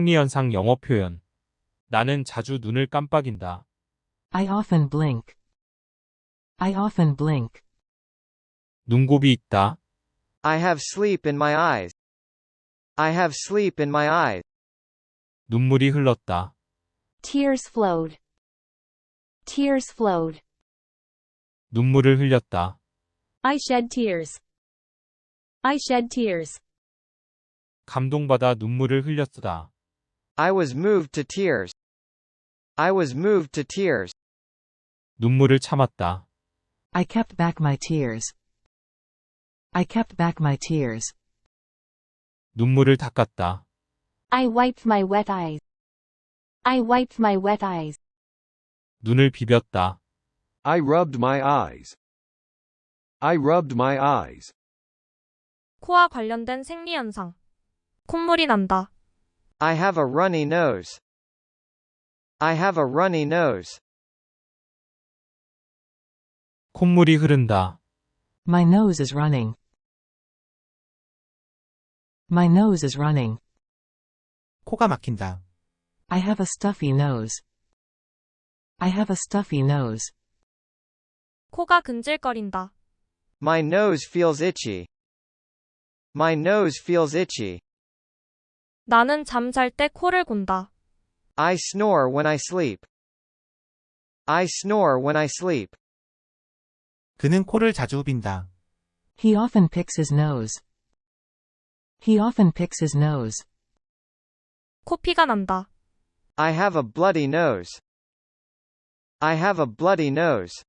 생리현상 영어 표현. 나는 자주 눈을 깜빡인다. I often blink. I often blink. 눈곱이 있다. I have sleep in my eyes. I have sleep in my eyes. 눈물이 흘렀다. Tears flowed. Tears flowed. 눈물을 흘렸다. I shed tears. I shed tears. 감동받아 눈물을 흘렸다. I was moved to tears. I was moved to tears. 눈물을 참았다. I kept back my tears. I kept back my tears. 눈물을 닦았다. I wiped my wet eyes. I wiped my wet eyes. 눈을 비볐다. I rubbed my eyes. I rubbed my eyes. 코와 관련된 생리현상. 콧물이 난다. I have a runny nose. I have a runny nose. 콧물이 흐른다. My nose is running. My nose is running. 코가 막힌다. I have a stuffy nose. I have a stuffy nose. 코가 근질거린다. My nose feels itchy. My nose feels itchy. 나는 잠잘 때 코를 곤다. I snore when I sleep. I snore when I sleep. 그는 코를 자주 빈다. He often picks his nose. He often picks his nose. 코피가 난다. I have a bloody nose. I have a bloody nose.